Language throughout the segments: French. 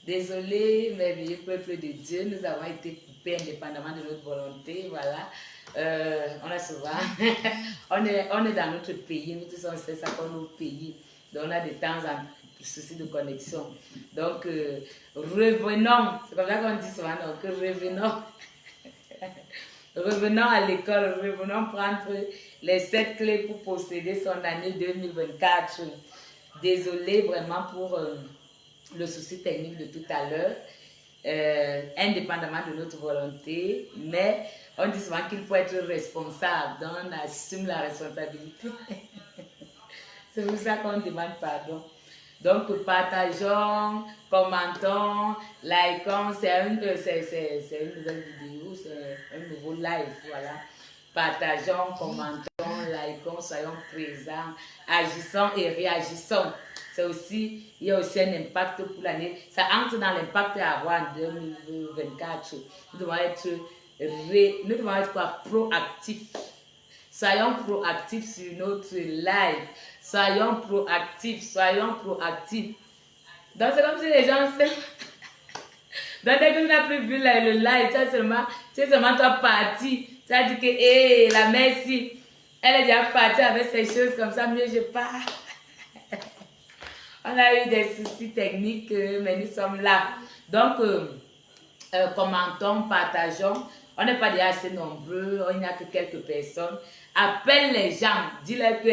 Désolé, merveilleux peuple de Dieu, nous avons été coupés indépendamment de notre volonté, voilà. On a souvent, on est dans notre pays, nous tous on sait ça comme notre pays, donc on a des temps en souci de connexion. Donc, revenons, c'est comme ça qu'on dit souvent, donc revenons, revenons à l'école, revenons prendre les 7 clés pour posséder son année 2024. Désolé vraiment pour le souci technique de tout à l'heure, indépendamment de notre volonté, mais on dit souvent qu'il faut être responsable, donc on assume la responsabilité. C'est pour ça qu'on demande pardon. Donc, partageons, commentons, likons, c'est une nouvelle vidéo, c'est un nouveau live, voilà. Partageons, commentons, likons, soyons présents, agissons et réagissons. C'est aussi, il y a aussi un impact pour l'année. Ça entre dans l'impact à avoir en 2024. Nous devons être quoi? Proactifs. Soyons proactifs sur notre live. Soyons proactifs, soyons proactifs. Donc c'est comme si les gens... Donc dès que tu n'as plus vu le live, tu es seulement toi parti. Tu as dit que, hé, la Messi, elle est déjà partie avec ces choses comme ça, mieux je pars. On a eu des soucis techniques, mais nous sommes là. Donc, commentons, partageons. On n'est pas déjà assez nombreux, il n'y a que quelques personnes. Appelle les gens, dis-leur que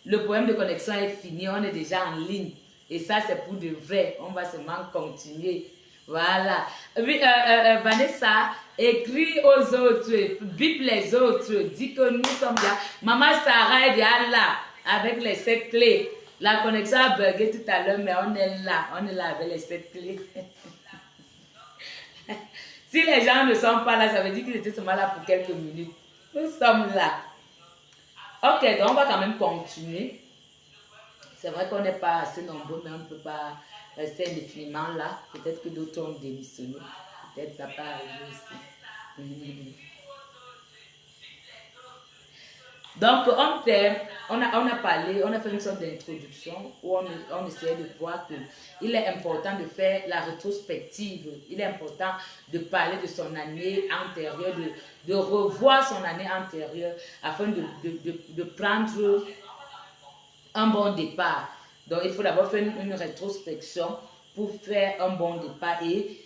le problème de connexion est fini, on est déjà en ligne. Et ça, c'est pour de vrai. On va seulement continuer. Voilà. Oui, Vanessa, écris aux autres, bip les autres, dis que nous sommes là. Maman Sarah est déjà là, avec les 7 clés. La connexion a bugué tout à l'heure, mais on est là avec les 7 clés. Si les gens ne sont pas là, ça veut dire qu'ils étaient seulement là pour quelques minutes. Nous sommes là. Ok, donc on va quand même continuer. C'est vrai qu'on n'est pas assez nombreux, mais on ne peut pas rester indéfiniment là. Peut-être que d'autres ont démissionné. Peut-être ça peut arriver aussi. Donc, on a parlé, on a fait une sorte d'introduction où on essayait de voir qu'il est important de faire la rétrospective. Il est important de parler de son année antérieure, de revoir son année antérieure afin de prendre un bon départ. Donc, il faut d'abord faire une rétrospection pour faire un bon départ. Et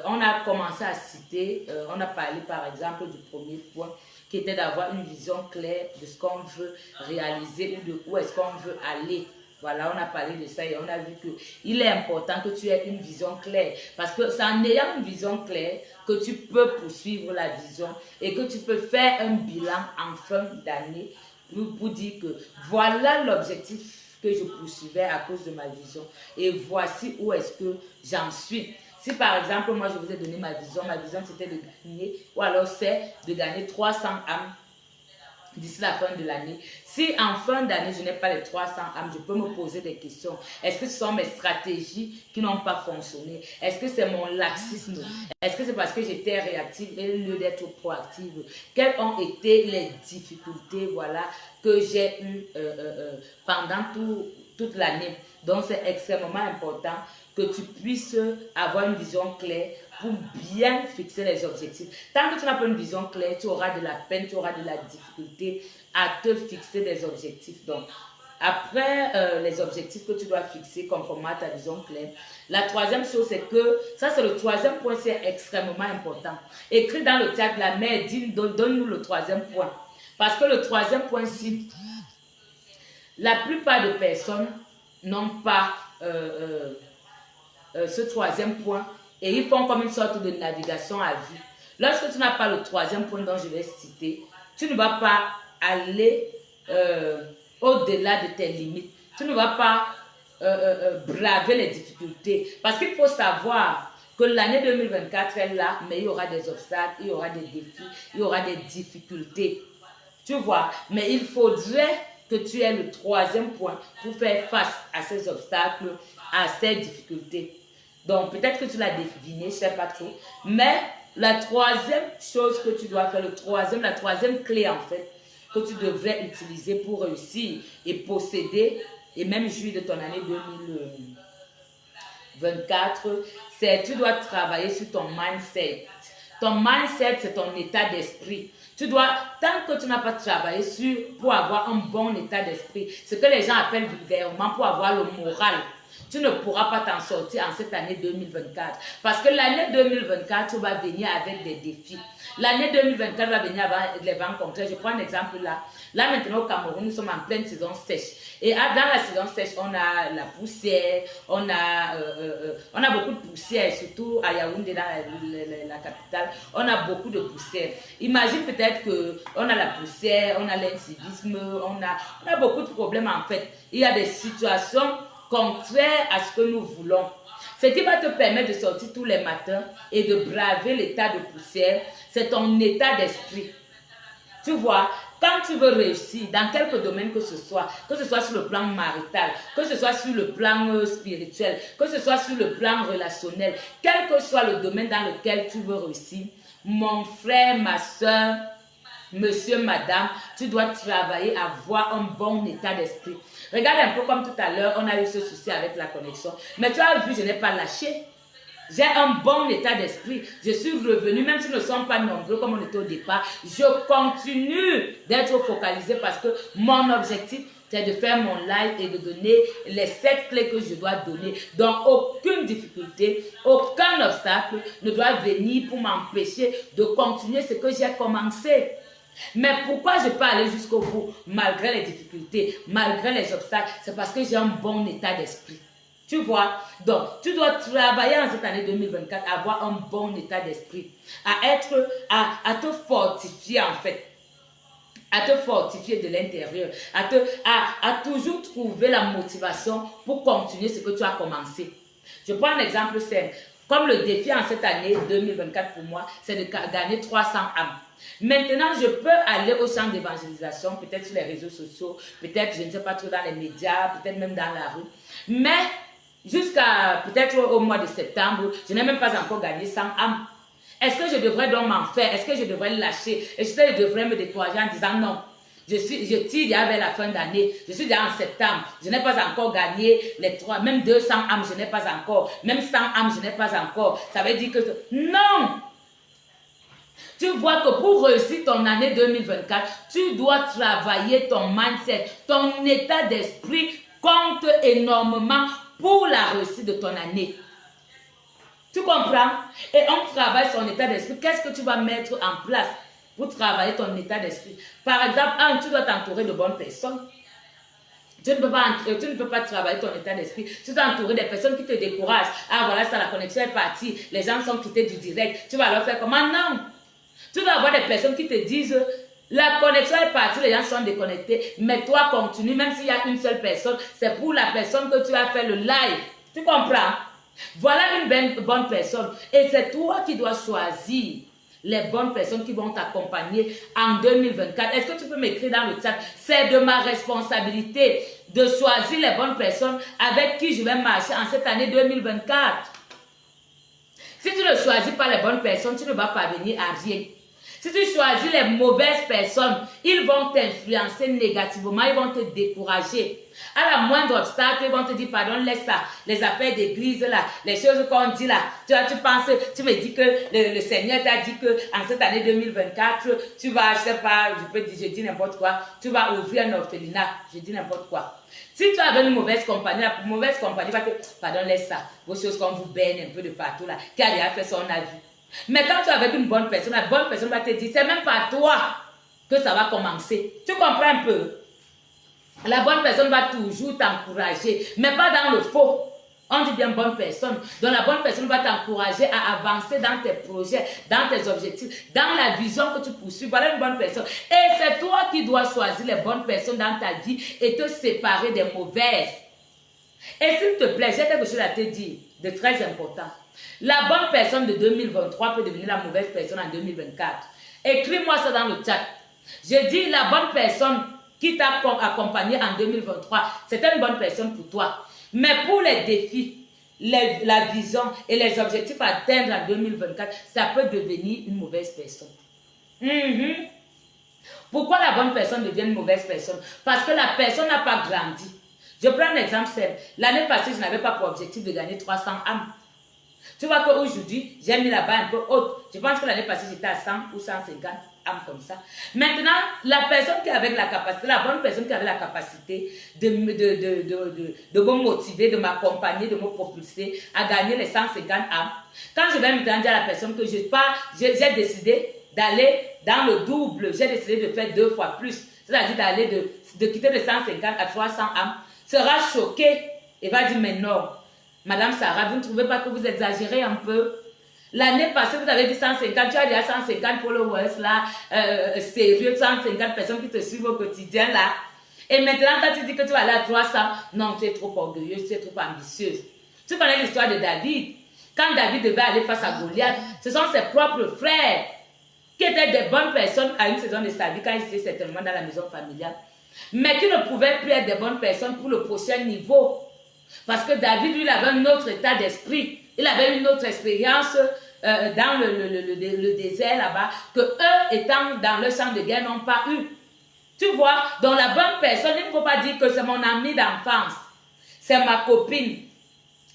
on a commencé à citer, on a parlé par exemple du premier point, qui était d'avoir une vision claire de ce qu'on veut réaliser ou de où est-ce qu'on veut aller. Voilà, on a parlé de ça et on a vu qu'il est important que tu aies une vision claire. Parce que c'est en ayant une vision claire que tu peux poursuivre la vision et que tu peux faire un bilan en fin d'année pour dire que voilà l'objectif que je poursuivais à cause de ma vision et voici où est-ce que j'en suis. Si par exemple, moi je vous ai donné ma vision c'était de gagner, ou alors c'est de gagner 300 âmes d'ici la fin de l'année. Si en fin d'année, je n'ai pas les 300 âmes, je peux me poser des questions. Est-ce que ce sont mes stratégies qui n'ont pas fonctionné? Est-ce que c'est mon laxisme? Est-ce que c'est parce que j'étais réactive et au lieu d'être proactive? Quelles ont été les difficultés, voilà, que j'ai eues pendant toute l'année? Donc, c'est extrêmement important que tu puisses avoir une vision claire pour bien fixer les objectifs. Tant que tu n'as pas une vision claire, tu auras de la peine, tu auras de la difficulté à te fixer des objectifs. Donc, après les objectifs que tu dois fixer conformément à ta vision claire, la troisième chose, c'est que, ça c'est le troisième point, c'est extrêmement important. Écris dans le chat la mère, donne-nous le troisième point. Parce que le troisième point, si la plupart des personnes n'ont pas ce troisième point et ils font comme une sorte de navigation à vue. Lorsque tu n'as pas le troisième point dont je vais citer, tu ne vas pas aller au-delà de tes limites. Tu ne vas pas braver les difficultés. Parce qu'il faut savoir que l'année 2024 est là, mais il y aura des obstacles, il y aura des défis, il y aura des difficultés. Tu vois, mais il faudrait que tu aies le troisième point pour faire face à ces obstacles, à ces difficultés. Donc, peut-être que tu l'as deviné, je ne sais pas trop. Mais la troisième chose que tu dois faire, la troisième clé en fait, que tu devrais utiliser pour réussir et posséder et même jouir de ton année 2024, c'est tu dois travailler sur ton mindset. Ton mindset, c'est ton état d'esprit. Tu dois, tant que tu n'as pas travaillé pour avoir un bon état d'esprit, ce que les gens appellent vulgairement pour avoir le moral, tu ne pourras pas t'en sortir en cette année 2024. Parce que l'année 2024, tu vas venir avec des défis. L'année 2024 va venir avec les vents contraires. Je prends un exemple là. Là maintenant au Cameroun, nous sommes en pleine saison sèche. Et dans la saison sèche, on a la poussière, on a beaucoup de poussière, surtout à Yaoundé, dans la capitale, on a beaucoup de poussière. Imagine peut-être qu'on a la poussière, on a l'incivisme, on a beaucoup de problèmes en fait. Il y a des situations contraires à ce que nous voulons. Ce qui va te permettre de sortir tous les matins et de braver l'état de poussière, c'est ton état d'esprit. Tu vois, quand tu veux réussir dans quelque domaine que ce soit sur le plan marital, que ce soit sur le plan spirituel, que ce soit sur le plan relationnel, quel que soit le domaine dans lequel tu veux réussir, mon frère, ma soeur, monsieur, madame, tu dois travailler à avoir un bon état d'esprit. Regarde un peu comme tout à l'heure, on a eu ce souci avec la connexion. Mais tu as vu, je n'ai pas lâché. J'ai un bon état d'esprit. Je suis revenu, même si nous ne sommes pas nombreux comme on était au départ. Je continue d'être focalisé parce que mon objectif, c'est de faire mon live et de donner les 7 clés que je dois donner. Donc, aucune difficulté, aucun obstacle ne doit venir pour m'empêcher de continuer ce que j'ai commencé. Mais pourquoi je peux aller jusqu'au bout malgré les difficultés, malgré les obstacles? C'est parce que j'ai un bon état d'esprit. Tu vois? Donc, tu dois travailler en cette année 2024 à avoir un bon état d'esprit, à te fortifier en fait, à te fortifier de l'intérieur, à toujours trouver la motivation pour continuer ce que tu as commencé. Je prends un exemple simple. Comme le défi en cette année 2024 pour moi, c'est de gagner 300 âmes. Maintenant, je peux aller au champ d'évangélisation, peut-être sur les réseaux sociaux, peut-être, je ne sais pas trop, dans les médias, peut-être même dans la rue. Mais jusqu'à peut-être au mois de septembre, je n'ai même pas encore gagné 100 âmes. Est-ce que je devrais donc m'en faire? Est-ce que je devrais le lâcher? Est-ce que je devrais me décourager en disant non? Je tire déjà vers la fin d'année. Je suis déjà en septembre. Je n'ai pas encore gagné les 3, même 200 âmes, je n'ai pas encore. Même 100 âmes, je n'ai pas encore. Ça veut dire que... Non! Tu vois que pour réussir ton année 2024, tu dois travailler ton mindset. Ton état d'esprit compte énormément pour la réussite de ton année. Tu comprends? Et on travaille son état d'esprit. Qu'est-ce que tu vas mettre en place pour travailler ton état d'esprit? Par exemple, tu dois t'entourer de bonnes personnes. Tu ne peux pas travailler ton état d'esprit. Tu dois t'entourer des personnes qui te découragent. Ah voilà, ça, la connexion est partie. Les gens sont quittés du direct. Tu vas leur faire comment? Non. Tu dois avoir des personnes qui te disent la connexion est partie, les gens sont déconnectés. Mais toi, continue. Même s'il y a une seule personne, c'est pour la personne que tu as fait le live. Tu comprends? Voilà une bonne personne. Et c'est toi qui dois choisir les bonnes personnes qui vont t'accompagner en 2024. Est-ce que tu peux m'écrire dans le chat? C'est de ma responsabilité de choisir les bonnes personnes avec qui je vais marcher en cette année 2024. Si tu ne choisis pas les bonnes personnes, tu ne vas parvenir à rien. Si tu choisis les mauvaises personnes, ils vont t'influencer négativement, ils vont te décourager. À la moindre obstacle, ils vont te dire, pardon, laisse ça. Les affaires d'église là, les choses qu'on dit là. Tu penses, tu me dis que le Seigneur t'a dit que en cette année 2024, tu vas, je sais pas, je dis n'importe quoi, tu vas ouvrir un orphelinat, je dis n'importe quoi. Si tu as une mauvaise compagnie, la mauvaise compagnie va te, pardon, laisse ça. Vos choses qu'on vous baigne un peu de partout là, qui a déjà fait son avis. Mais quand tu es avec une bonne personne, la bonne personne va te dire, c'est même pas toi que ça va commencer. Tu comprends un peu? La bonne personne va toujours t'encourager, mais pas dans le faux. On dit bien bonne personne. Donc la bonne personne va t'encourager à avancer dans tes projets, dans tes objectifs, dans la vision que tu poursuis. Voilà une bonne personne. Et c'est toi qui dois choisir les bonnes personnes dans ta vie et te séparer des mauvaises. Et s'il te plaît, j'ai quelque chose à te dire de très important. La bonne personne de 2023 peut devenir la mauvaise personne en 2024. Écris-moi ça dans le chat. Je dis la bonne personne qui t'a accompagné en 2023, c'est une bonne personne pour toi. Mais pour les défis, la vision et les objectifs à atteindre en 2024, ça peut devenir une mauvaise personne. Pourquoi la bonne personne devient une mauvaise personne? Parce que la personne n'a pas grandi. Je prends un exemple simple. L'année passée, je n'avais pas pour objectif de gagner 300 âmes. Tu vois qu'aujourd'hui, j'ai mis la barre un peu haute. Je pense que l'année passée, j'étais à 100 ou 150 âmes comme ça. Maintenant, la personne qui avait la capacité, la bonne personne qui avait la capacité de me motiver, de m'accompagner, de me propulser à gagner les 150 âmes. Quand je vais me dire à la personne que j'ai décidé d'aller dans le double, j'ai décidé de faire 2 fois plus, c'est-à-dire d'aller de quitter de 150 à 300 âmes, sera choqué et va dire mais non. Madame Sarah, vous ne trouvez pas que vous exagérez un peu? L'année passée, vous avez dit 150, tu as dit 150 followers là, sérieux, 150 personnes qui te suivent au quotidien là. Et maintenant, quand tu dis que tu vas aller à 300, non, tu es trop orgueilleuse, tu es trop ambitieuse. Tu connais l'histoire de David. Quand David devait aller face à Goliath, ce sont ses propres frères qui étaient des bonnes personnes à une saison de sa vie, quand ils étaient certainement dans la maison familiale, mais qui ne pouvaient plus être des bonnes personnes pour le prochain niveau. Parce que David, lui, il avait un autre état d'esprit. Il avait une autre expérience dans le désert là-bas, que eux, étant dans le champ de guerre, n'ont pas eu. Tu vois, dans la bonne personne, il ne faut pas dire que c'est mon ami d'enfance, c'est ma copine,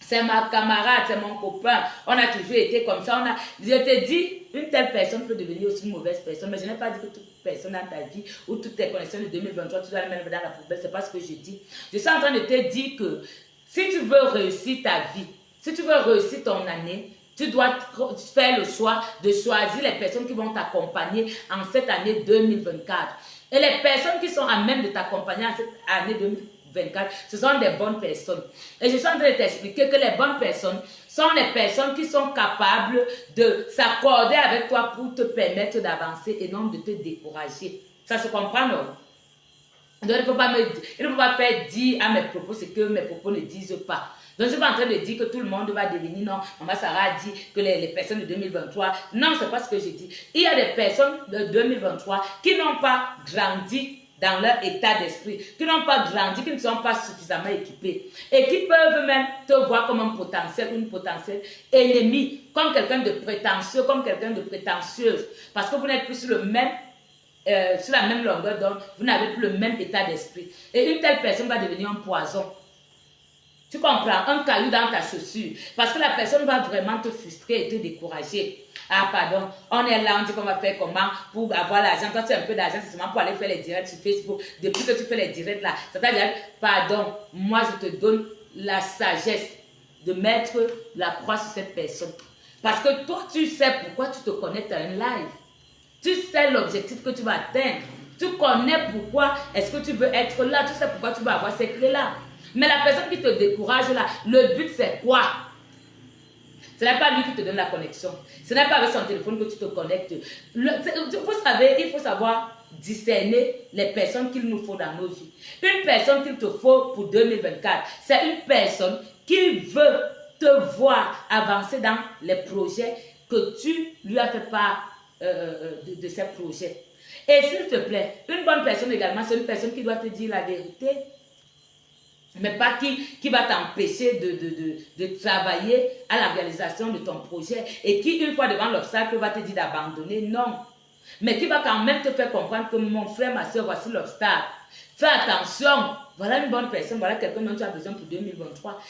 c'est ma camarade, c'est mon copain. On a toujours été comme ça. Je te dis, une telle personne peut devenir aussi une mauvaise personne, mais je n'ai pas dit que toute personne dans ta vie ou toutes tes connaissances de 2023, tu dois les mettre dans la poubelle. C'est pas ce que je dis. Je suis en train de te dire que si tu veux réussir ta vie, si tu veux réussir ton année, tu dois faire le choix de choisir les personnes qui vont t'accompagner en cette année 2024. Et les personnes qui sont à même de t'accompagner en cette année 2024, ce sont des bonnes personnes. Et je suis en train de t'expliquer que les bonnes personnes sont les personnes qui sont capables de s'accorder avec toi pour te permettre d'avancer et non de te décourager. Ça se comprend, non? Donc, il ne faut pas faire dire à mes propos ce que mes propos ne disent pas. Donc, je ne suis pas en train de dire que tout le monde va devenir, non, Maman Sarah a dit que les personnes de 2023, non, ce n'est pas ce que je dis. Il y a des personnes de 2023 qui n'ont pas grandi dans leur état d'esprit, qui n'ont pas grandi, qui ne sont pas suffisamment équipés et qui peuvent même te voir comme un potentiel, une potentielle ennemie, comme quelqu'un de prétentieux, comme quelqu'un de prétentieuse, parce que vous n'êtes plus sur la même longueur d'onde, vous n'avez plus le même état d'esprit. Et une telle personne va devenir un poison. Tu comprends? Un caillou dans ta chaussure. Parce que la personne va vraiment te frustrer et te décourager. Ah, pardon, on est là, on dit qu'on va faire comment pour avoir l'argent. Quand tu as un peu d'argent, c'est seulement pour aller faire les directs sur Facebook. Depuis que tu fais les directs là, ça t'a dit, pardon, moi je te donne la sagesse de mettre la croix sur cette personne. Parce que toi, tu sais pourquoi tu te connectes à un live. Tu sais l'objectif que tu vas atteindre. Tu connais pourquoi est-ce que tu veux être là. Tu sais pourquoi tu vas avoir ces clés-là. Mais la personne qui te décourage là, le but c'est quoi? Ce n'est pas lui qui te donne la connexion. Ce n'est pas avec son téléphone que tu te connectes. Vous savez, il faut savoir discerner les personnes qu'il nous faut dans nos vies. Une personne qu'il te faut pour 2024, c'est une personne qui veut te voir avancer dans les projets que tu lui as fait part de ces projets. Et s'il te plaît, une bonne personne également, c'est une personne qui doit te dire la vérité. Mais pas qui va t'empêcher de travailler à la réalisation de ton projet et qui, une fois devant l'obstacle, va te dire d'abandonner. Non. Mais qui va quand même te faire comprendre que mon frère, ma soeur, voici l'obstacle. Fais attention. Voilà une bonne personne. Voilà quelqu'un dont tu as besoin pour 2023.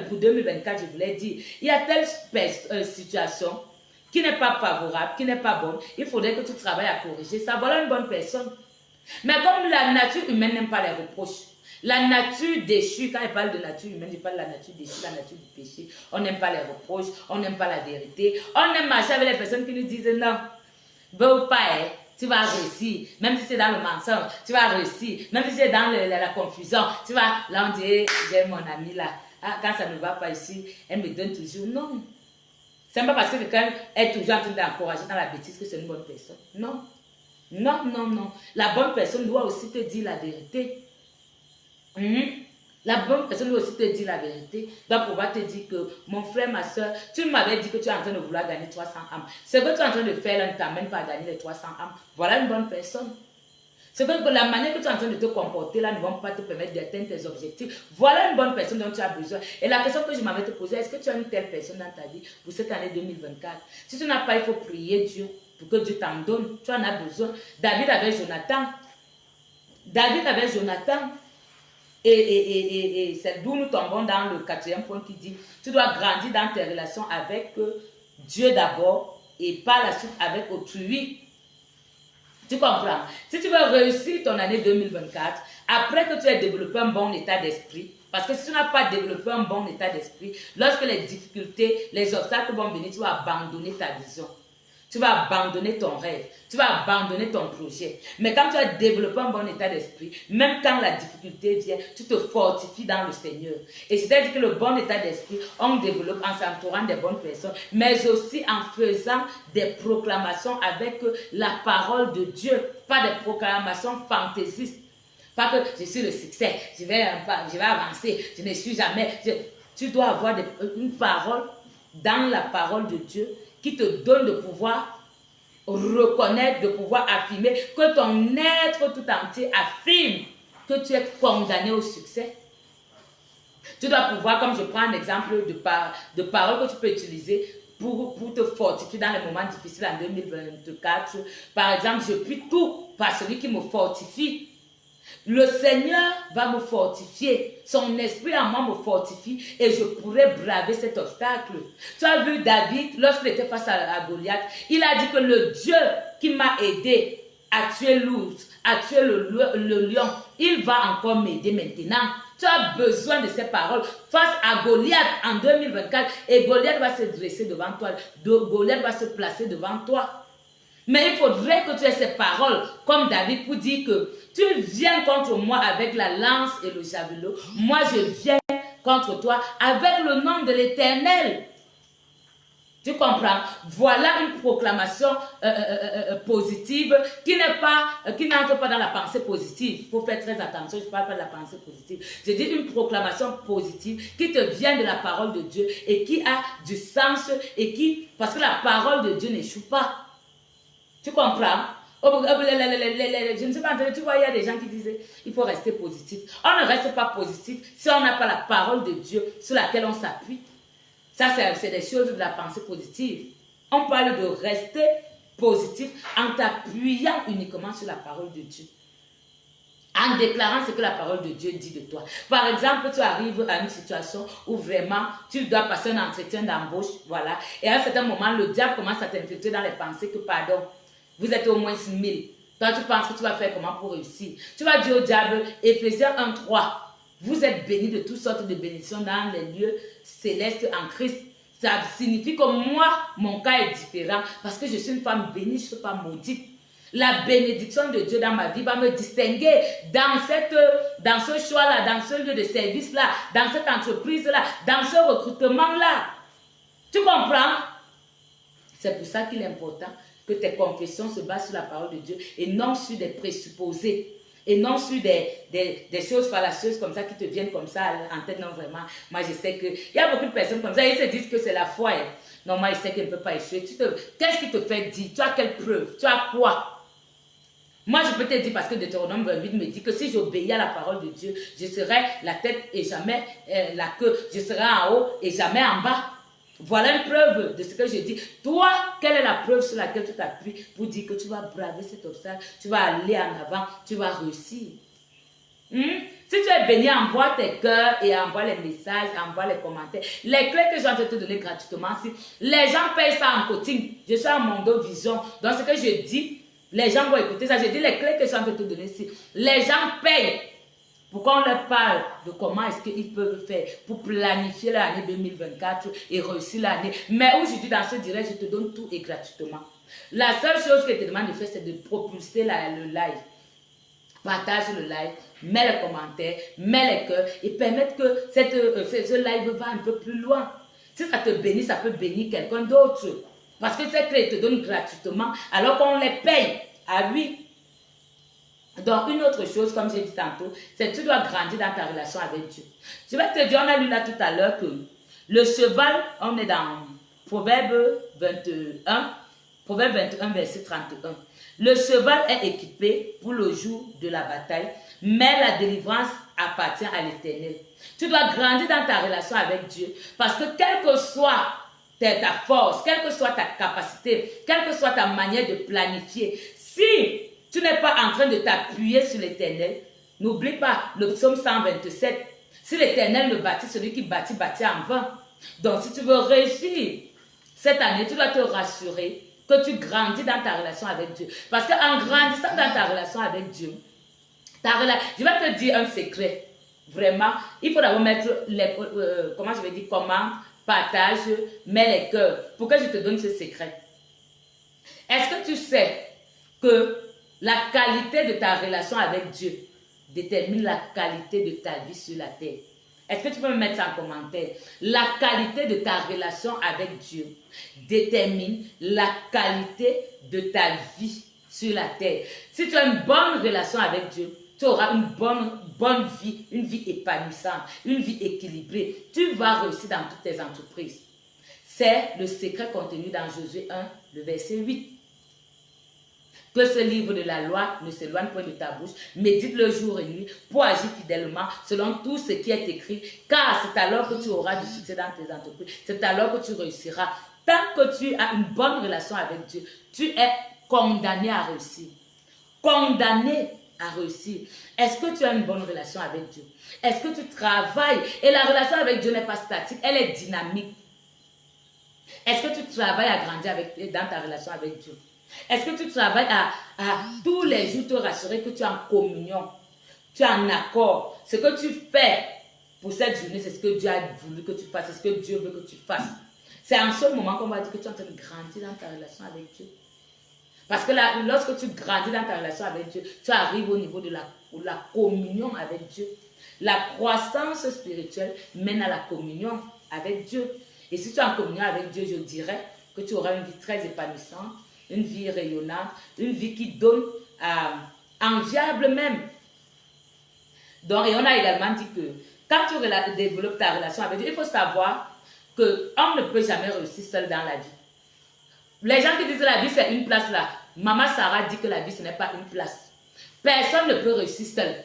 Pour 2024, je voulais dire. Il y a telle situation qui n'est pas favorable, qui n'est pas bonne. Il faudrait que tu travailles à corriger ça. Voilà une bonne personne. Mais comme la nature humaine n'aime pas les reproches, la nature déchue, quand je parle de nature humaine, je parle de la nature déchue, la nature du péché. On n'aime pas les reproches, on n'aime pas la vérité. On aime marcher avec les personnes qui nous disent non, veux pas, hein, tu vas réussir. Même si c'est dans le mensonge, tu vas réussir. Même si c'est dans la confusion, tu vas. Là, on dit, j'ai mon ami là. Ah, quand ça ne va pas ici, elle me donne toujours. Non. C'est pas parce que quelqu'un est toujours en train d'encourager dans la bêtise que c'est une bonne personne. Non. Non, non, non. La bonne personne doit aussi te dire la vérité. La bonne personne doit aussi te dire la vérité, doit pouvoir te dire que mon frère, ma soeur, tu m'avais dit que tu es en train de vouloir gagner 300 âmes. Ce que tu es en train de faire là ne t'amène pas à gagner les 300 âmes. Voilà une bonne personne. C'est que la manière que tu es en train de te comporter là ne va pas te permettre d'atteindre tes objectifs. Voilà une bonne personne dont tu as besoin. Et la question que je m'avais te posée, est-ce que tu as une telle personne dans ta vie pour cette année 2024? Si tu n'as pas, il faut prier Dieu pour que Dieu t'en donne. Tu en as besoin. David avait Jonathan. David avait Jonathan. Et c'est d'où nous tombons dans le quatrième point qui dit, tu dois grandir dans tes relations avec Dieu d'abord et par la suite avec autrui. Tu comprends? Si tu veux réussir ton année 2024, après que tu aies développé un bon état d'esprit, parce que si tu n'as pas développé un bon état d'esprit, lorsque les difficultés, les obstacles vont venir, tu vas abandonner ta vision. Tu vas abandonner ton rêve. Tu vas abandonner ton projet. Mais quand tu as développé un bon état d'esprit, même quand la difficulté vient, tu te fortifies dans le Seigneur. Et c'est-à-dire que le bon état d'esprit, on développe en s'entourant des bonnes personnes, mais aussi en faisant des proclamations avec la parole de Dieu, pas des proclamations fantaisistes. Pas que je suis le succès, je vais avancer, je ne suis jamais. Tu dois avoir une parole dans la parole de Dieu qui te donne de pouvoir reconnaître, de pouvoir affirmer, que ton être tout entier affirme que tu es condamné au succès. Tu dois pouvoir, comme je prends un exemple de parole que tu peux utiliser pour te fortifier dans les moments difficiles en 2024. Par exemple, je puis tout par celui qui me fortifie. Le Seigneur va me fortifier. Son esprit en moi me fortifie et je pourrai braver cet obstacle. Tu as vu David, lorsqu'il était face à Goliath, il a dit que le Dieu qui m'a aidé à tuer l'ours, à tuer le lion, il va encore m'aider maintenant. Tu as besoin de ces paroles face à Goliath en 2024 et Goliath va se dresser devant toi. Goliath va se placer devant toi. Mais il faudrait que tu aies ces paroles comme David pour dire que tu viens contre moi avec la lance et le javelot. Moi, je viens contre toi avec le nom de l'Éternel. Tu comprends? Voilà une proclamation positive qui n'entre pas dans la pensée positive. Il faut faire très attention, je ne parle pas de la pensée positive. Je dis une proclamation positive qui te vient de la parole de Dieu et qui a du sens et parce que la parole de Dieu n'échoue pas. Tu comprends? Je ne sais pas, tu vois, il y a des gens qui disaient il faut rester positif. On ne reste pas positif si on n'a pas la parole de Dieu sur laquelle on s'appuie. Ça, c'est des choses de la pensée positive. On parle de rester positif en t'appuyant uniquement sur la parole de Dieu. En déclarant ce que la parole de Dieu dit de toi. Par exemple, tu arrives à une situation où vraiment tu dois passer un entretien d'embauche, voilà. Et à un certain moment, le diable commence à t'infiltrer dans les pensées que, pardon, vous êtes au moins 6000. Toi, tu penses que tu vas faire comment pour réussir? Tu vas dire au diable, Éphésiens 1:3, vous êtes bénis de toutes sortes de bénédictions dans les lieux célestes en Christ. Ça signifie que moi, mon cas est différent parce que je suis une femme bénie, je ne suis pas maudite. La bénédiction de Dieu dans ma vie va me distinguer dans ce choix-là, dans ce lieu de service-là, dans cette entreprise-là, dans ce recrutement-là. Tu comprends? C'est pour ça qu'il est important que tes confessions se basent sur la parole de Dieu et non sur des présupposés. Et non sur des choses fallacieuses comme ça qui te viennent comme ça en tête. Non, vraiment, moi je sais qu'il y a beaucoup de personnes comme ça, ils se disent que c'est la foi. Hein. Non, moi je sais qu'elle ne peut pas échouer. Qu'est-ce qui te fait dire? Tu as quelle preuve? Tu as quoi? Moi je peux te dire parce que Deutéronome 28 me dit que si j'obéis à la parole de Dieu, je serai la tête et jamais la queue. Je serai en haut et jamais en bas. Voilà une preuve de ce que je dis. Toi, quelle est la preuve sur laquelle tu t'appuies pour dire que tu vas braver cet obstacle, tu vas aller en avant, tu vas réussir. Si tu es béni, envoie tes cœurs et envoie les messages, envoie les commentaires. Les clés que je vais te donner gratuitement, si les gens payent ça en coaching, je suis à Mondo Vision. Donc ce que je dis, les gens vont écouter ça. Je dis les clés que je vais te donner, si les gens payent. Pourquoi on leur parle de comment est-ce qu'ils peuvent faire pour planifier l'année 2024 et réussir l'année. Mais aujourd'hui, dans ce direct, je te donne tout et gratuitement. La seule chose que je te demande de faire, c'est de propulser le live. Partage le live, mets les commentaires, mets les cœurs et permettre que ce live va un peu plus loin. Si ça te bénit, ça peut bénir quelqu'un d'autre. Parce que ces clés te donnent gratuitement alors qu'on les paye à lui. Donc, une autre chose, comme j'ai dit tantôt, c'est que tu dois grandir dans ta relation avec Dieu. Je vais te dire, on a lu là tout à l'heure que le cheval, on est dans Proverbe 21, verset 31. Le cheval est équipé pour le jour de la bataille, mais la délivrance appartient à l'Éternel. Tu dois grandir dans ta relation avec Dieu, parce que quelle que soit ta force, quelle que soit ta capacité, quelle que soit ta manière de planifier, si tu n'es pas en train de t'appuyer sur l'Éternel, N'oublie pas le psaume 127. Si l'Éternel ne bâtit, celui qui bâtit, bâtit en vain. Donc, si tu veux réussir cette année, tu dois te rassurer que tu grandis dans ta relation avec Dieu. Parce qu'en grandissant dans ta relation avec Dieu, je vais te dire un secret. Vraiment, il faut d'abord mettre les, comment je vais dire, comment, partage, mets les cœurs. Pour que je te donne ce secret. Est-ce que tu sais que la qualité de ta relation avec Dieu détermine la qualité de ta vie sur la terre? Est-ce que tu peux me mettre ça en commentaire? La qualité de ta relation avec Dieu détermine la qualité de ta vie sur la terre. Si tu as une bonne relation avec Dieu, tu auras une bonne vie, une vie épanouissante, une vie équilibrée. Tu vas réussir dans toutes tes entreprises. C'est le secret contenu dans Josué 1, le verset 8. Que ce livre de la loi ne s'éloigne point de ta bouche, médite le jour et nuit pour agir fidèlement selon tout ce qui est écrit, car c'est alors que tu auras du succès dans tes entreprises, c'est alors que tu réussiras. Tant que tu as une bonne relation avec Dieu, tu es condamné à réussir. Condamné à réussir. Est-ce que tu as une bonne relation avec Dieu? Est-ce que tu travailles? Et la relation avec Dieu n'est pas statique, elle est dynamique. Est-ce que tu travailles à grandir dans ta relation avec Dieu? Est-ce que tu travailles à tous les jours te rassurer que tu es en communion, tu es en accord? Ce que tu fais pour cette journée, c'est ce que Dieu a voulu que tu fasses, c'est ce que Dieu veut que tu fasses. C'est en ce moment qu'on va dire que tu es en train de grandir dans ta relation avec Dieu. Parce que là, lorsque tu grandis dans ta relation avec Dieu, tu arrives au niveau de la communion avec Dieu. La croissance spirituelle mène à la communion avec Dieu. Et si tu es en communion avec Dieu, je dirais que tu auras une vie très épanouissante, une vie rayonnante, une vie qui donne enviable même. Donc, et on a également dit que quand tu développes ta relation avec Dieu, il faut savoir qu'on ne peut jamais réussir seul dans la vie. Les gens qui disent que la vie c'est une place là, Maman Sarah dit que la vie ce n'est pas une place. Personne ne peut réussir seul.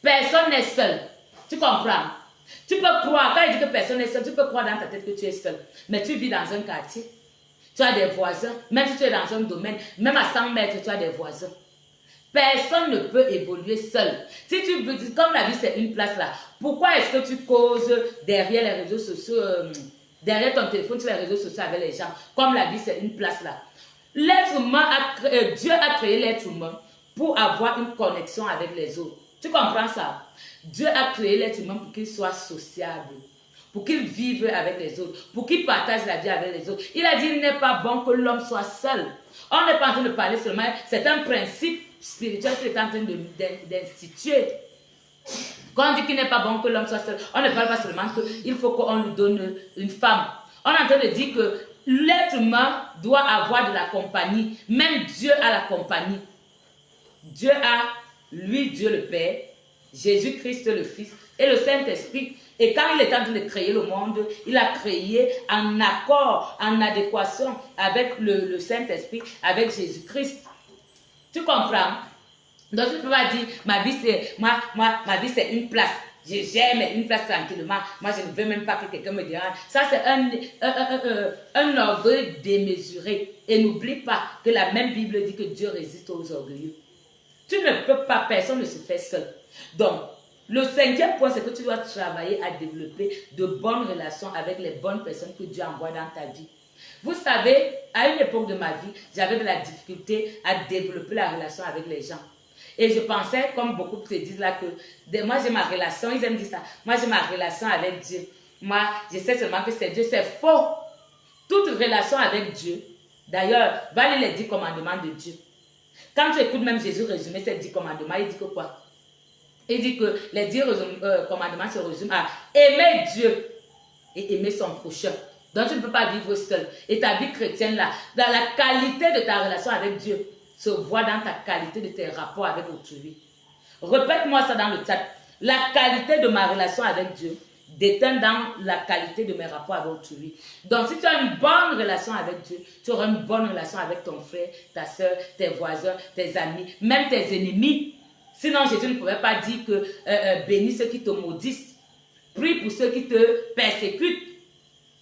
Personne n'est seul. Tu comprends? Tu peux croire, quand il dit que personne n'est seul, tu peux croire dans ta tête que tu es seul. Mais tu vis dans un quartier. Tu as des voisins, même si tu es dans un domaine, même à 100 mètres, tu as des voisins. Personne ne peut évoluer seul. Si tu veux, comme la vie c'est une place là, pourquoi est-ce que tu causes derrière les réseaux sociaux, derrière ton téléphone sur les réseaux sociaux avec les gens, comme la vie c'est une place là? L'être humain, Dieu a créé l'être humain pour avoir une connexion avec les autres. Tu comprends ça? Dieu a créé l'être humain pour qu'il soit sociable, pour qu'il vive avec les autres, pour qu'il partage la vie avec les autres. Il a dit il n'est pas bon que l'homme soit seul. On n'est pas en train de parler seulement, c'est un principe spirituel qu'il est en train d'instituer. Quand on dit qu'il n'est pas bon que l'homme soit seul, on ne parle pas seulement qu'il faut qu'on lui donne une femme. On est en train de dire que l'être humain doit avoir de la compagnie. Même Dieu a la compagnie. Dieu a, lui, Dieu le Père, Jésus-Christ le Fils et le Saint-Esprit. Et quand il est en train de créer le monde, il a créé en accord, en adéquation avec le Saint-Esprit, avec Jésus-Christ. Tu comprends? Donc tu ne peux pas dire, ma vie c'est une place. J'aime une place tranquillement. Moi, je ne veux même pas que quelqu'un me dérange. Ça, c'est un orgueil démesuré. Et n'oublie pas que la même Bible dit que Dieu résiste aux orgueilleux. Tu ne peux pas, personne ne se fait seul. Donc, le 5e point, c'est que tu dois travailler à développer de bonnes relations avec les bonnes personnes que Dieu envoie dans ta vie. Vous savez, à une époque de ma vie, j'avais de la difficulté à développer la relation avec les gens. Et je pensais, comme beaucoup se disent là, que moi j'ai ma relation, ils aiment dire ça, moi j'ai ma relation avec Dieu. Moi, je sais seulement que c'est Dieu, c'est faux. Toute relation avec Dieu, d'ailleurs, va lire les 10 commandements de Dieu. Quand tu écoutes même Jésus résumer ces 10 commandements, il dit que quoi? Il dit que les 10 commandements se résument à aimer Dieu et aimer son prochain. Donc tu ne peux pas vivre seul. Et ta vie chrétienne là, dans la qualité de ta relation avec Dieu, se voit dans ta qualité de tes rapports avec autrui. Répète-moi ça dans le chat. La qualité de ma relation avec Dieu déteint dans la qualité de mes rapports avec autrui. Donc, si tu as une bonne relation avec Dieu, tu auras une bonne relation avec ton frère, ta soeur, tes voisins, tes amis, même tes ennemis. Sinon, Jésus ne pouvait pas dire que bénis ceux qui te maudissent, prie pour ceux qui te persécutent.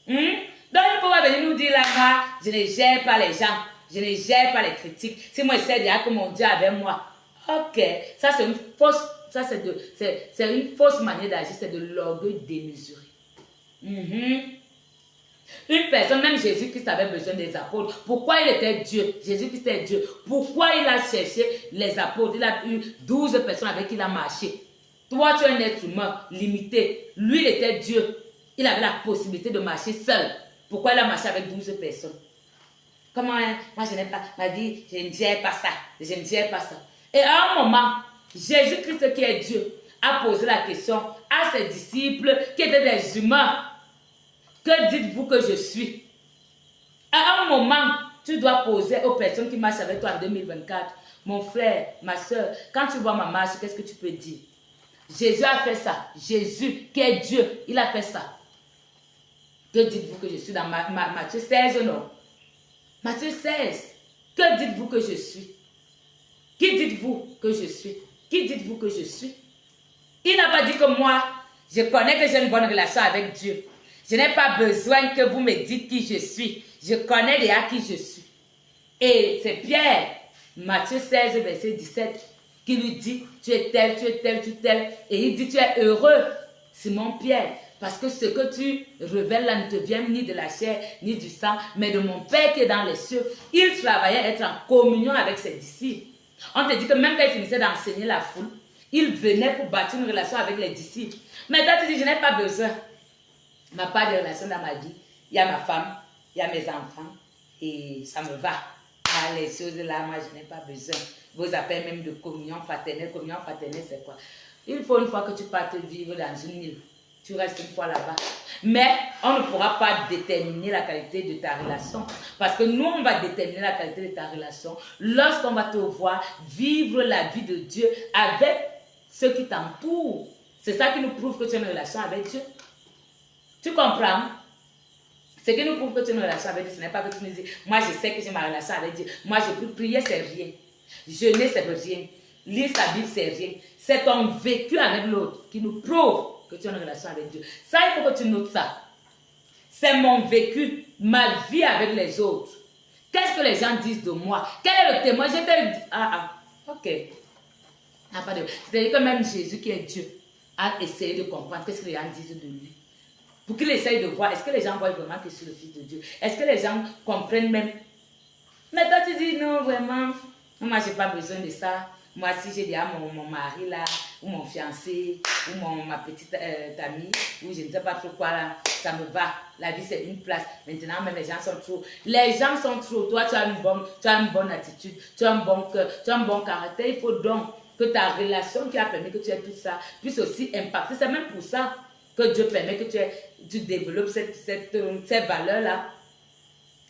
Donc, il ne faut pas venir nous dire là-bas, je ne gère pas les gens. Je ne gère pas les critiques. Si moi, j'essaie de dire que mon Dieu est avec moi. Ok, ça c'est Ça, c'est une fausse manière d'agir, c'est de l'orgueil démesuré. Une personne, même Jésus-Christ avait besoin des apôtres. Pourquoi il était Dieu? Jésus-Christ est Dieu. Pourquoi il a cherché les apôtres? Il a eu 12 personnes avec qui il a marché. Toi, tu es un être humain limité. Lui, il était Dieu. Il avait la possibilité de marcher seul. Pourquoi il a marché avec 12 personnes? Comment, hein? Moi, je n'ai pas, ma vie, je ne dirais pas ça. Je ne dirais pas ça. Et à un moment, Jésus-Christ qui est Dieu a posé la question à ses disciples qui étaient des humains. Que dites-vous que je suis? À un moment, tu dois poser aux personnes qui marchent avec toi en 2024. Mon frère, ma soeur, quand tu vois ma marche, qu'est-ce que tu peux dire? Jésus a fait ça. Jésus, qui est Dieu, il a fait ça. Que dites-vous que je suis dans Matthieu 16, non? Matthieu 16. Que dites-vous que je suis? Qui dites-vous que je suis? Qui dites-vous que je suis? Il n'a pas dit que moi, je connais que j'ai une bonne relation avec Dieu. Je n'ai pas besoin que vous me dites qui je suis. Je connais déjà qui je suis. Et c'est Pierre, Matthieu 16, verset 17, qui lui dit, tu es tel, tu es tel, tu es tel. Et il dit, tu es heureux, Simon Pierre, parce que ce que tu révèles là ne te vient ni de la chair, ni du sang, mais de mon Père qui est dans les cieux. Il travaillait à être en communion avec ses disciples. On te dit que même quand il finissait d'enseigner la foule, il venait pour bâtir une relation avec les disciples. Mais toi, tu dis, je n'ai pas besoin. Je n'ai pas de relation dans ma vie. Il y a ma femme, il y a mes enfants, et ça me va. Ah, les choses là, moi, je n'ai pas besoin. Vous appelez même de communion fraternelle. Communion fraternelle, c'est quoi? Il faut une fois que tu partes vivre dans une île, tu restes une fois là-bas. Mais on ne pourra pas déterminer la qualité de ta relation. Parce que nous, on va déterminer la qualité de ta relation lorsqu'on va te voir vivre la vie de Dieu avec ceux qui t'entourent. C'est ça qui nous prouve que tu as une relation avec Dieu. Tu comprends? Ce qui nous prouve que tu as une relation avec Dieu, ce n'est pas que tu nous dis, moi je sais que j'ai ma relation avec Dieu. Moi je peux prier, c'est rien. Jeûner, c'est rien. Lire sa Bible, c'est rien. C'est ton vécu avec l'autre qui nous prouve que tu as une relation avec Dieu. Ça, il faut que tu notes ça. C'est mon vécu, ma vie avec les autres. Qu'est-ce que les gens disent de moi? Quel est le témoin? Je te dis, ok. C'est-à-dire que même Jésus qui est Dieu a essayé de comprendre qu'est-ce que les gens disent de lui. Pour qu'il essaye de voir, est-ce que les gens voient vraiment que c'est le Fils de Dieu? Est-ce que les gens comprennent même? Mais toi, tu dis non, vraiment, moi, je n'ai pas besoin de ça. Moi, si j'ai déjà mon mari là, ou mon fiancé, ou ma petite amie, ou je ne sais pas trop quoi là, ça me va. La vie, c'est une place. Maintenant, même les gens sont trop. Les gens sont trop. Toi, tu as une bonne attitude, tu as un bon cœur, tu as un bon caractère. Il faut donc que ta relation qui a permis que tu aies tout ça puisse aussi impacter. C'est même pour ça que Dieu permet que tu développes cette valeur-là,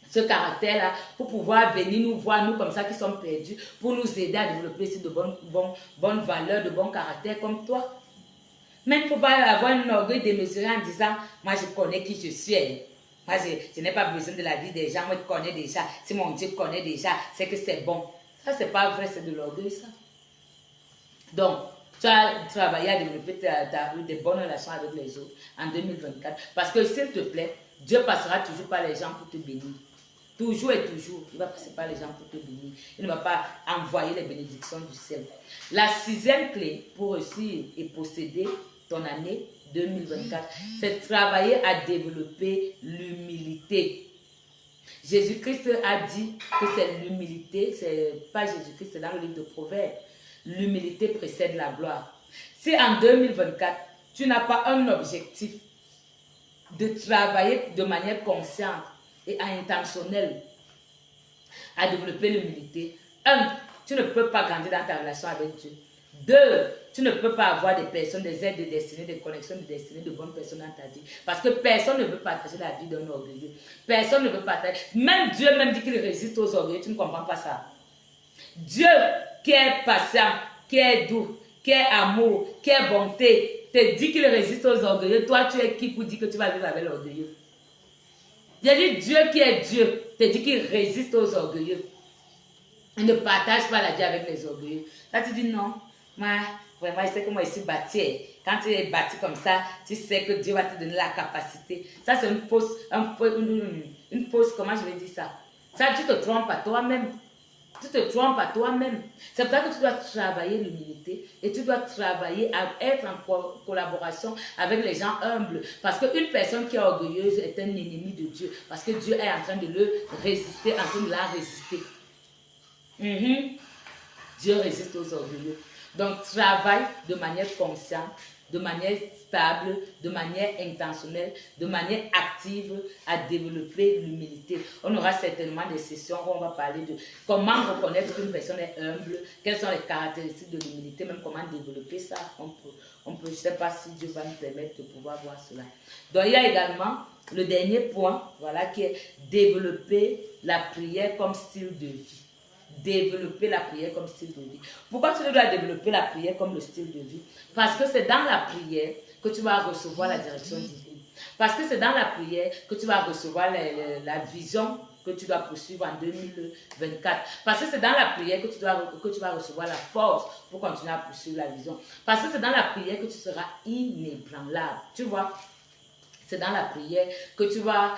ce caractère-là, pour pouvoir venir nous voir, nous comme ça qui sommes perdus, pour nous aider à développer ici de bonnes valeurs, de bons caractères comme toi. Mais il ne faut pas avoir un orgueil démesuré en disant, moi je connais qui je suis. Moi je n'ai pas besoin de la vie des gens, moi je connais déjà. Si mon Dieu connaît déjà, c'est que c'est bon. Ça c'est pas vrai, c'est de l'orgueil ça. Donc, tu as travaillé à développer des bonnes relations avec les autres en 2024. Parce que s'il te plaît, Dieu passera toujours par les gens pour te bénir. Toujours et toujours, il va passer par les gens pour te bénir. Il ne va pas envoyer les bénédictions du ciel. La 6e clé pour réussir et posséder ton année 2024, c'est de travailler à développer l'humilité. Jésus-Christ a dit que c'est l'humilité, c'est pas Jésus-Christ, c'est dans le livre de Proverbes. L'humilité précède la gloire. Si en 2024, tu n'as pas un objectif de travailler de manière consciente et intentionnelle à développer l'humilité, 1, tu ne peux pas grandir dans ta relation avec Dieu. 2, tu ne peux pas avoir des personnes, des aides de destinée, des connexions de destinée, de bonnes personnes dans ta vie. Parce que personne ne veut partager la vie d'un orgueilleux. Personne ne veut partager. Même Dieu même dit qu'il résiste aux orgueilleux. Tu ne comprends pas ça. Dieu qui est patient, qui est doux, qui est amour, qui est bonté, te dit qu'il résiste aux orgueilleux. Toi, tu es qui pour dire que tu vas vivre avec l'orgueilleux? J'ai dit Dieu qui est Dieu, te dit qu'il résiste aux orgueilleux. Il ne partage pas la vie avec les orgueilleux. Là, tu dis non. Moi, vraiment, je sais que moi, je suis bâti. Quand tu es bâti comme ça, tu sais que Dieu va te donner la capacité. Ça, c'est une fausse, comment je vais dire ça? Ça, tu te trompes à toi-même. Tu te trompes à toi-même. C'est pour ça que tu dois travailler l'humilité et tu dois travailler à être en collaboration avec les gens humbles. Parce qu'une personne qui est orgueilleuse est un ennemi de Dieu. Parce que Dieu est en train de le résister, en train de la résister. Dieu résiste aux orgueilleux. Donc, travaille de manière consciente, de manière stable, de manière intentionnelle, de manière active à développer l'humilité. On aura certainement des sessions où on va parler de comment reconnaître qu'une personne est humble, quelles sont les caractéristiques de l'humilité, même comment développer ça. Je ne sais pas si Dieu va nous permettre de pouvoir voir cela. Donc, il y a également le dernier point, voilà, qui est développer la prière comme style de vie. Développer la prière comme style de vie. Pourquoi tu dois développer la prière comme le style de vie? Parce que c'est dans la prière que tu vas recevoir la direction divine. Parce que c'est dans la prière que tu vas recevoir la vision que tu dois poursuivre en 2024. Parce que c'est dans la prière que tu vas recevoir la force pour continuer à poursuivre la vision. Parce que c'est dans la prière que tu seras inébranlable. Tu vois? C'est dans la prière que tu vas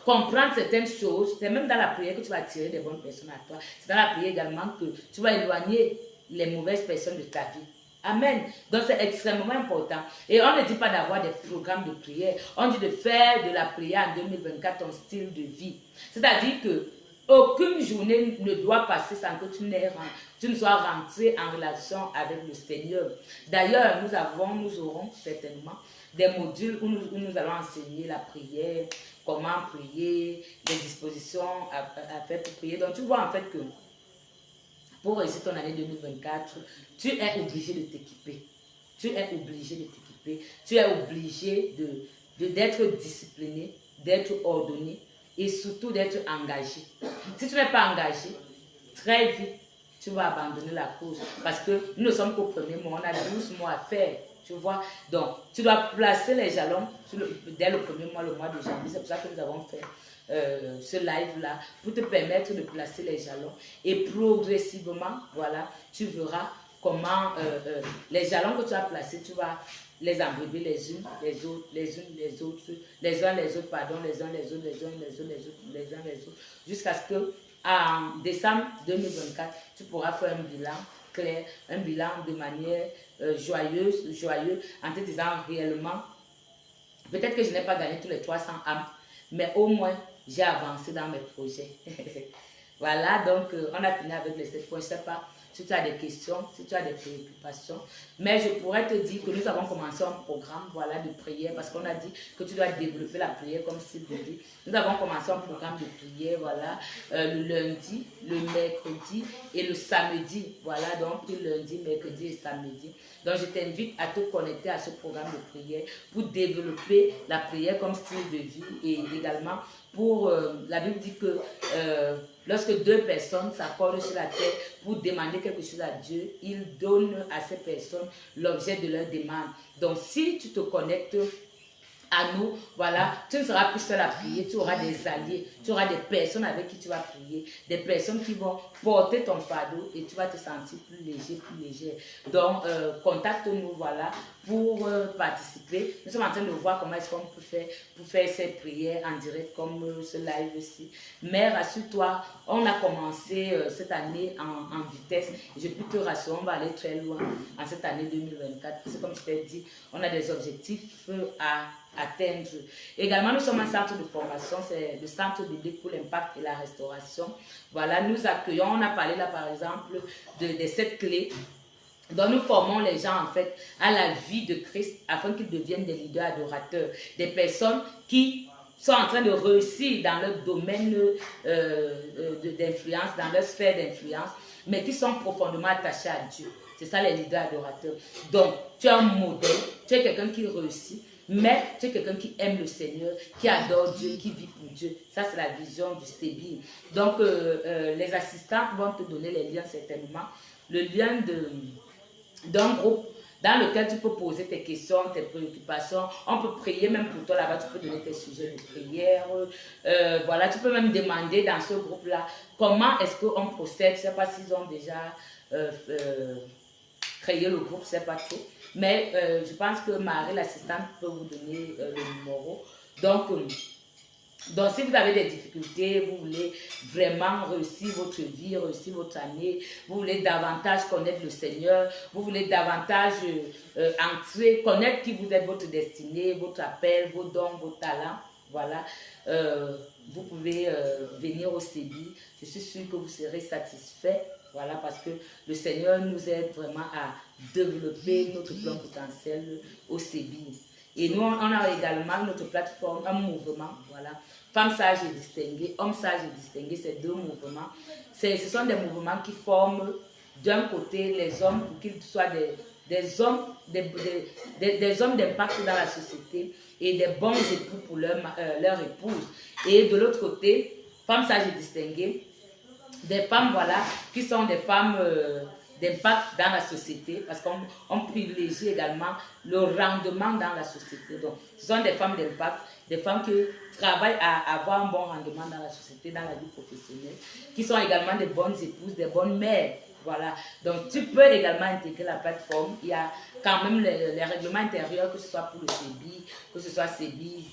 comprendre certaines choses. C'est même dans la prière que tu vas attirer des bonnes personnes à toi. C'est dans la prière également que tu vas éloigner les mauvaises personnes de ta vie. Amen. Donc c'est extrêmement important. Et on ne dit pas d'avoir des programmes de prière. On dit de faire de la prière en 2024 ton style de vie. C'est-à-dire que aucune journée ne doit passer sans que tu ne sois rentré en relation avec le Seigneur. D'ailleurs, nous aurons certainement des modules où nous allons enseigner la prière, comment prier, les dispositions à faire pour prier. Donc, tu vois en fait que pour réussir ton année 2024, tu es obligé de t'équiper. Tu es obligé de t'équiper. Tu es obligé d'être discipliné, d'être ordonné et surtout d'être engagé. Si tu n'es pas engagé, très vite, tu vas abandonner la cause. Parce que nous ne sommes qu'au premier mois, on a 12 mois à faire. Tu vois, donc tu dois placer les jalons dès le premier mois, le mois de janvier. C'est pour ça que nous avons fait ce live-là, pour te permettre de placer les jalons. Et progressivement, voilà, tu verras comment les jalons que tu as placés, tu vas les embriber les unes, les autres, les unes, les autres, les uns, les autres, pardon, les uns, les autres, les uns, les autres, les autres, les uns, les autres, jusqu'à ce que en décembre 2024, tu pourras faire un bilan clair, un bilan de manière joyeuse, en te disant réellement, peut-être que je n'ai pas gagné tous les 300 âmes, mais au moins, j'ai avancé dans mes projets. Voilà, donc on a fini avec les 7 points. Je ne sais pas si tu as des questions, si tu as des préoccupations. Mais je pourrais te dire que nous avons commencé un programme, voilà, de prière, parce qu'on a dit que tu dois développer la prière comme style de vie. Nous avons commencé un programme de prière, voilà, le lundi, le mercredi et le samedi. Voilà, donc le lundi, mercredi et samedi. Donc je t'invite à te connecter à ce programme de prière pour développer la prière comme style de vie et également pour, la Bible dit que lorsque deux personnes s'accordent sur la terre pour demander quelque chose à Dieu, il donne à ces personnes l'objet de leur demande. Donc si tu te connectes à nous, voilà, tu ne seras plus seul à prier, tu auras des alliés, tu auras des personnes avec qui tu vas prier, des personnes qui vont porter ton fardeau et tu vas te sentir plus léger, plus légère. Donc, contacte-nous, voilà, pour participer. Nous sommes en train de voir comment est-ce qu'on peut faire pour faire ces prières en direct comme ce live-ci. Mais rassure-toi, on a commencé cette année en vitesse. Je peux te rassurer, on va aller très loin en cette année 2024. Parce que comme je t'ai dit, on a des objectifs à atteindre. Également, nous sommes un centre de formation, c'est le centre biblique pour l'impact et la restauration. Voilà, nous accueillons, on a parlé là par exemple des 7 clés. Donc nous formons les gens en fait à la vie de Christ afin qu'ils deviennent des leaders adorateurs, des personnes qui sont en train de réussir dans leur domaine d'influence, dans leur sphère d'influence, mais qui sont profondément attachés à Dieu. C'est ça les leaders adorateurs. Donc tu es un modèle, tu es quelqu'un qui réussit, mais tu es quelqu'un qui aime le Seigneur, qui adore Dieu, qui vit pour Dieu. Ça, c'est la vision du CBI. Donc, les assistants vont te donner les liens certainement. Le lien d'un groupe dans lequel tu peux poser tes questions, tes préoccupations. On peut prier même pour toi là-bas, tu peux donner tes sujets de prière. Voilà, tu peux même demander dans ce groupe-là comment est-ce qu'on procède. Je ne sais pas s'ils ont déjà créé le groupe, je ne sais pas trop. Mais je pense que Marie, l'assistante, peut vous donner le numéro. Donc, Donc, si vous avez des difficultés, vous voulez vraiment réussir votre vie, réussir votre année, vous voulez davantage connaître le Seigneur, vous voulez davantage entrer, connaître qui vous êtes, votre destinée, votre appel, vos dons, vos talents, voilà, vous pouvez venir au CEBI. Je suis sûre que vous serez satisfait, voilà, parce que le Seigneur nous aide vraiment à développer notre plan potentiel au CEBI. Et nous, on a également notre plateforme, un mouvement, voilà. Femmes sages et distinguées, hommes sages et distingués, ces deux mouvements. Ce sont des mouvements qui forment d'un côté les hommes pour qu'ils soient des hommes d'impact dans la société et des bons époux pour leur épouse. Et de l'autre côté, femmes sages et distinguées, des femmes, voilà, qui sont des femmes d'impact dans la société, parce qu'on privilégie également le rendement dans la société. Donc, ce sont des femmes d'impact, des femmes qui travaillent à avoir un bon rendement dans la société, dans la vie professionnelle, qui sont également des bonnes épouses, des bonnes mères. Voilà. Donc, tu peux également intégrer la plateforme. Il y a quand même les règlements intérieurs, que ce soit pour le CEBI, que ce soit CEBI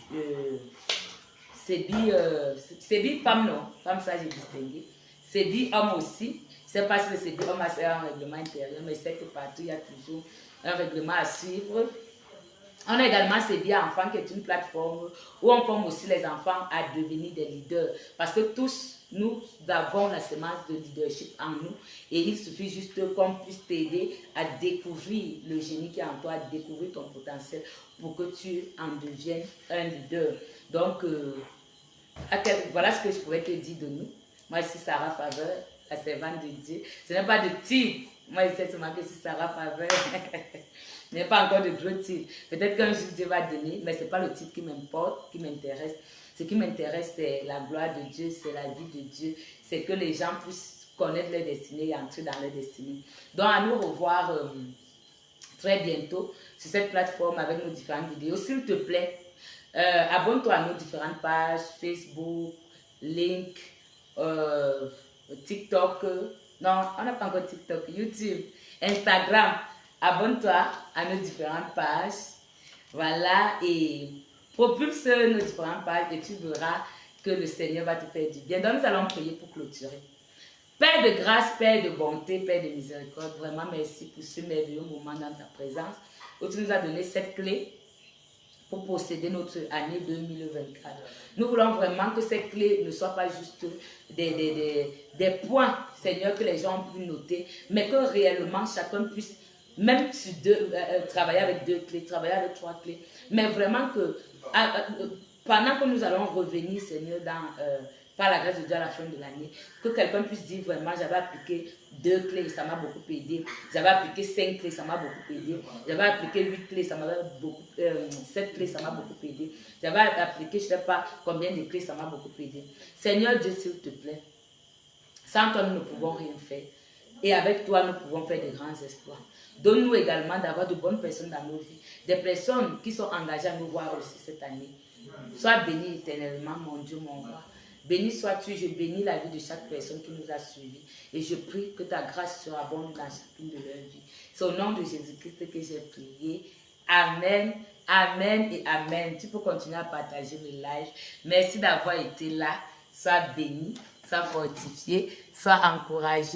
femmes, non, femmes sages et distinguées. CEBI homme aussi. Je ne sais pas si le CEBI homme a un règlement intérieur, mais je sais que partout, il y a toujours un règlement à suivre. On a également CEBI enfants, qui est une plateforme où on forme aussi les enfants à devenir des leaders. Parce que tous, nous avons la semence de leadership en nous. Et il suffit juste qu'on puisse t'aider à découvrir le génie qui est en toi, à découvrir ton potentiel pour que tu en deviennes un leader. Donc, voilà ce que je pourrais te dire de nous. Moi, je suis Sarah Faveur, la servante de Dieu. Ce n'est pas de titre. Moi, je sais seulement que je suis Sarah Faveur. Je n'ai pas encore de gros titre. Peut-être qu'un jour Dieu va donner, mais ce n'est pas le titre qui m'importe, qui m'intéresse. Ce qui m'intéresse, c'est la gloire de Dieu, c'est la vie de Dieu. C'est que les gens puissent connaître leur destinée et entrer dans leur destinée. Donc, à nous revoir très bientôt sur cette plateforme avec nos différentes vidéos. S'il te plaît, abonne-toi à nos différentes pages, Facebook, Link, TikTok. Non, on n'a pas encore TikTok, YouTube, Instagram. Abonne-toi à nos différentes pages. Voilà, et propulse nos différentes pages et tu verras que le Seigneur va te faire du bien. Donc, nous allons prier pour clôturer. Père de grâce, Père de bonté, Père de miséricorde, vraiment merci pour ce merveilleux moment dans ta présence où tu nous as donné cette clé pour posséder notre année 2024. Nous voulons vraiment que ces clés ne soient pas juste des points, Seigneur, que les gens ont pu noter, mais que réellement chacun puisse, même sur travailler avec 2 clés, travailler avec 3 clés, mais vraiment que pendant que nous allons revenir, Seigneur, par la grâce de Dieu à la fin de l'année, que quelqu'un puisse dire vraiment, j'avais appliqué 2 clés, ça m'a beaucoup aidé. J'avais appliqué 5 clés, ça m'a beaucoup aidé. J'avais appliqué 8 clés, ça m'a beaucoup 7 clés, ça m'a beaucoup aidé. J'avais appliqué, je ne sais pas combien de clés, ça m'a beaucoup aidé. Seigneur Dieu, s'il te plaît, sans toi, nous ne pouvons rien faire. Et avec toi, nous pouvons faire de grands exploits. Donne-nous également d'avoir de bonnes personnes dans nos vies. Des personnes qui sont engagées à nous voir aussi cette année. Sois béni éternellement, mon Dieu, mon roi. Béni sois-tu, je bénis la vie de chaque personne qui nous a suivis. Et je prie que ta grâce sera bonne dans chacune de leurs vies. C'est au nom de Jésus-Christ que j'ai prié. Amen, amen et amen. Tu peux continuer à partager le live. Merci d'avoir été là. Sois béni, sois fortifié, sois encouragé.